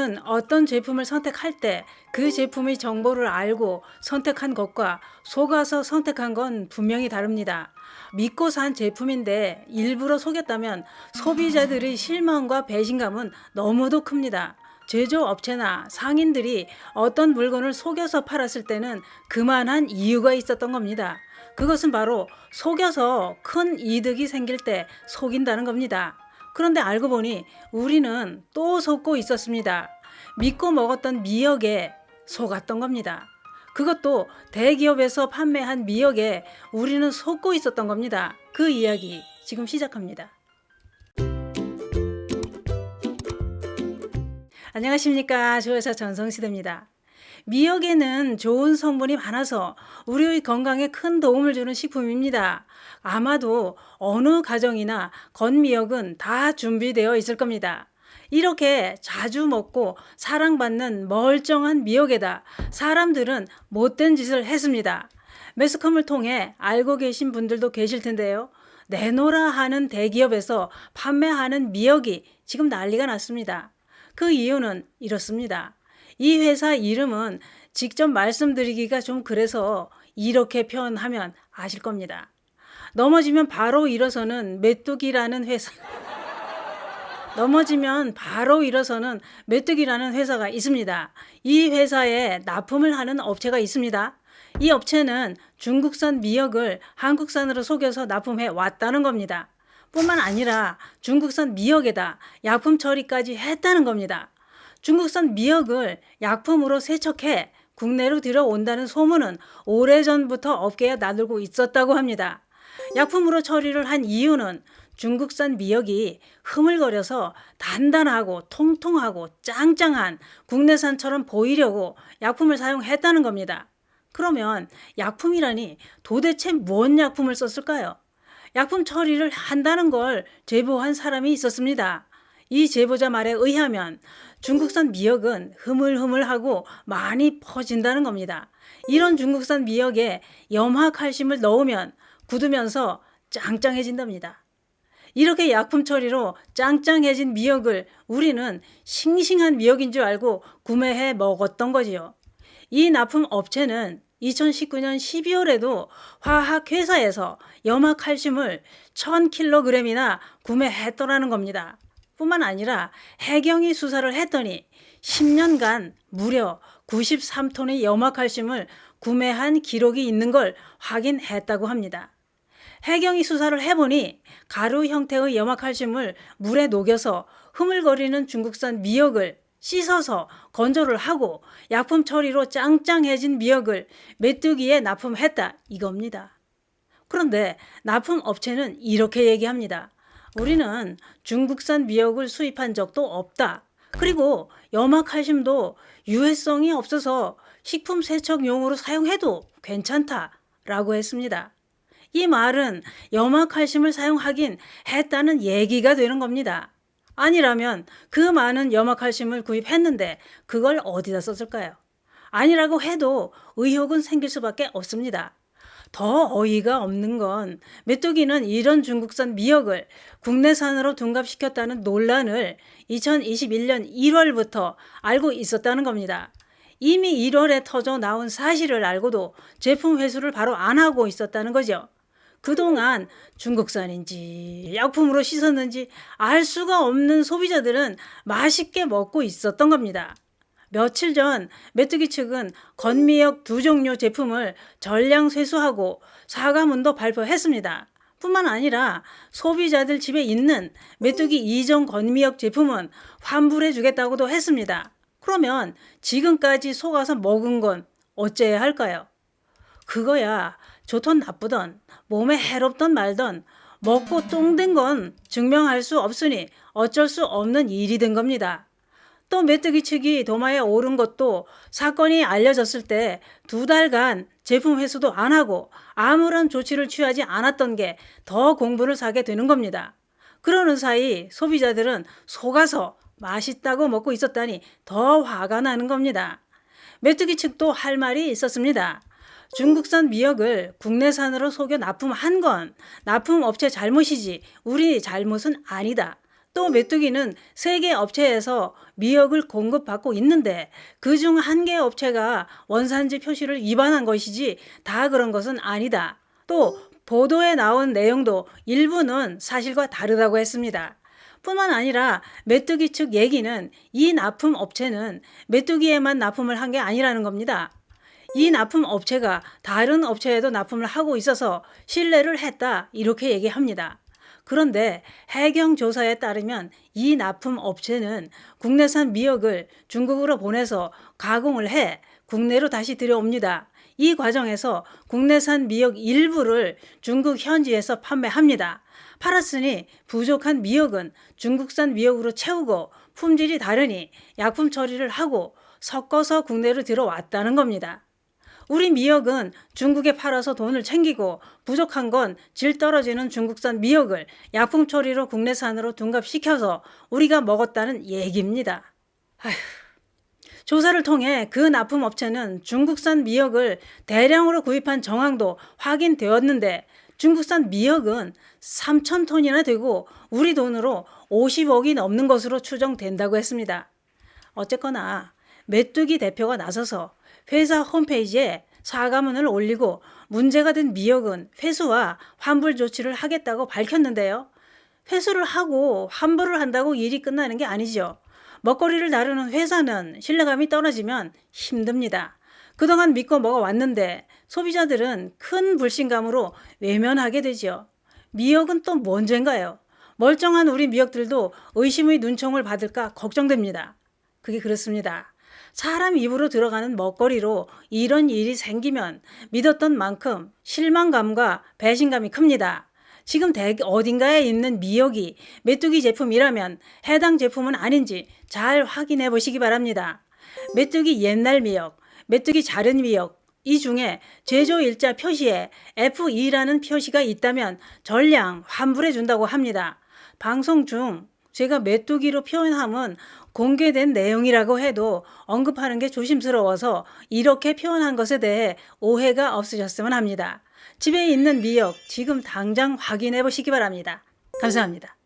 우리는 어떤 제품을 선택할 때 그 제품의 정보를 알고 선택한 것과 속아서 선택한 건 분명히 다릅니다. 믿고 산 제품인데 일부러 속였다면 소비자들의 실망과 배신감은 너무도 큽니다. 제조업체나 상인들이 어떤 물건을 속여서 팔았을 때는 그만한 이유가 있었던 겁니다. 그것은 바로 속여서 큰 이득이 생길 때 속인다는 겁니다. 그런데 알고 보니 우리는 또 속고 있었습니다. 믿고 먹었던 미역에 속았던 겁니다. 그것도 대기업에서 판매한 미역에 우리는 속고 있었던 겁니다. 그 이야기 지금 시작합니다. 안녕하십니까, 조여사 전성시대입니다. 미역에는 좋은 성분이 많아서 우리의 건강에 큰 도움을 주는 식품입니다. 아마도 어느 가정이나 건미역은 다 준비되어 있을 겁니다. 이렇게 자주 먹고 사랑받는 멀쩡한 미역에다 사람들은 못된 짓을 했습니다. 매스컴을 통해 알고 계신 분들도 계실 텐데요. 내노라 하는 대기업에서 판매하는 미역이 지금 난리가 났습니다. 그 이유는 이렇습니다. 이 회사 이름은 직접 말씀드리기가 좀 그래서 이렇게 표현하면 아실 겁니다. 넘어지면 바로 일어서는 메뚜기라는 회사. 넘어지면 바로 일어서는 메뚜기라는 회사가 있습니다. 이 회사에 납품을 하는 업체가 있습니다. 이 업체는 중국산 미역을 한국산으로 속여서 납품해 왔다는 겁니다. 뿐만 아니라 중국산 미역에다 약품 처리까지 했다는 겁니다. 중국산 미역을 약품으로 세척해 국내로 들여온다는 소문은 오래전부터 업계에 나돌고 있었다고 합니다. 약품으로 처리를 한 이유는 중국산 미역이 흐물거려서 단단하고 통통하고 짱짱한 국내산처럼 보이려고 약품을 사용했다는 겁니다. 그러면 약품이라니 도대체 뭔 약품을 썼을까요? 약품 처리를 한다는 걸 제보한 사람이 있었습니다. 이 제보자 말에 의하면 중국산 미역은 흐물흐물하고 많이 퍼진다는 겁니다. 이런 중국산 미역에 염화칼슘을 넣으면 굳으면서 짱짱해진답니다. 이렇게 약품 처리로 짱짱해진 미역을 우리는 싱싱한 미역인 줄 알고 구매해 먹었던 거지요. 이 납품 업체는 2019년 12월에도 화학회사에서 염화칼슘을 1000kg이나 구매했더라는 겁니다. 뿐만 아니라 해경이 수사를 했더니 10년간 무려 93톤의 염화칼슘을 구매한 기록이 있는 걸 확인했다고 합니다. 해경이 수사를 해보니 가루 형태의 염화칼슘을 물에 녹여서 흐물거리는 중국산 미역을 씻어서 건조를 하고 약품 처리로 짱짱해진 미역을 메뚜기에 납품했다 이겁니다. 그런데 납품 업체는 이렇게 얘기합니다. 우리는 중국산 미역을 수입한 적도 없다. 그리고 염화칼슘도 유해성이 없어서 식품 세척용으로 사용해도 괜찮다라고 했습니다. 이 말은 염화칼슘을 사용하긴 했다는 얘기가 되는 겁니다. 아니라면 그 많은 염화칼슘을 구입했는데 그걸 어디다 썼을까요? 아니라고 해도 의혹은 생길 수밖에 없습니다. 더 어이가 없는 건 메뚜기는 이런 중국산 미역을 국내산으로 둔갑시켰다는 논란을 2021년 1월부터 알고 있었다는 겁니다. 이미 1월에 터져 나온 사실을 알고도 제품 회수를 바로 안 하고 있었다는 거죠. 그동안 중국산인지 약품으로 씻었는지 알 수가 없는 소비자들은 맛있게 먹고 있었던 겁니다. 며칠 전 메뚜기 측은 건미역 2종류 제품을 전량 회수하고 사과문도 발표했습니다. 뿐만 아니라 소비자들 집에 있는 메뚜기 2종 건미역 제품은 환불해 주겠다고도 했습니다. 그러면 지금까지 속아서 먹은 건 어째야 할까요? 그거야 좋던 나쁘던 몸에 해롭던 말던 먹고 똥된 건 증명할 수 없으니 어쩔 수 없는 일이 된 겁니다. 또 메뚜기 측이 도마에 오른 것도 사건이 알려졌을 때 2달간 제품 회수도 안 하고 아무런 조치를 취하지 않았던 게 더 공분을 사게 되는 겁니다. 그러는 사이 소비자들은 속아서 맛있다고 먹고 있었다니 더 화가 나는 겁니다. 메뚜기 측도 할 말이 있었습니다. 중국산 미역을 국내산으로 속여 납품한 건 납품업체 잘못이지 우리 잘못은 아니다. 또 메뚜기는 3개 업체에서 미역을 공급받고 있는데 그중 1개 업체가 원산지 표시를 위반한 것이지 다 그런 것은 아니다. 또 보도에 나온 내용도 일부는 사실과 다르다고 했습니다. 뿐만 아니라 메뚜기 측 얘기는 이 납품 업체는 메뚜기에만 납품을 한 게 아니라는 겁니다. 이 납품 업체가 다른 업체에도 납품을 하고 있어서 신뢰를 했다 이렇게 얘기합니다. 그런데 해경 조사에 따르면 이 납품 업체는 국내산 미역을 중국으로 보내서 가공을 해 국내로 다시 들여옵니다. 이 과정에서 국내산 미역 일부를 중국 현지에서 판매합니다. 팔았으니 부족한 미역은 중국산 미역으로 채우고 품질이 다르니 약품 처리를 하고 섞어서 국내로 들어왔다는 겁니다. 우리 미역은 중국에 팔아서 돈을 챙기고 부족한 건 질 떨어지는 중국산 미역을 약품 처리로 국내산으로 둔갑시켜서 우리가 먹었다는 얘기입니다. 아휴. 조사를 통해 그 납품업체는 중국산 미역을 대량으로 구입한 정황도 확인되었는데 중국산 미역은 3,000톤이나 되고 우리 돈으로 50억이 넘는 것으로 추정된다고 했습니다. 어쨌거나 메뚜기 대표가 나서서 회사 홈페이지에 사과문을 올리고 문제가 된 미역은 회수와 환불 조치를 하겠다고 밝혔는데요. 회수를 하고 환불을 한다고 일이 끝나는 게 아니죠. 먹거리를 다루는 회사는 신뢰감이 떨어지면 힘듭니다. 그동안 믿고 먹어왔는데 소비자들은 큰 불신감으로 외면하게 되죠. 미역은 또 뭔 죄인가요? 멀쩡한 우리 미역들도 의심의 눈총을 받을까 걱정됩니다. 그게 그렇습니다. 사람 입으로 들어가는 먹거리로 이런 일이 생기면 믿었던 만큼 실망감과 배신감이 큽니다. 지금 어딘가에 있는 미역이 메뚜기 제품이라면 해당 제품은 아닌지 잘 확인해 보시기 바랍니다. 메뚜기 옛날 미역, 메뚜기 자른 미역, 이 중에 제조일자 표시에 F2라는 표시가 있다면 전량 환불해 준다고 합니다. 방송 중 제가 메뚜기로 표현함은 공개된 내용이라고 해도 언급하는 게 조심스러워서 이렇게 표현한 것에 대해 오해가 없으셨으면 합니다. 집에 있는 미역 지금 당장 확인해 보시기 바랍니다. 감사합니다.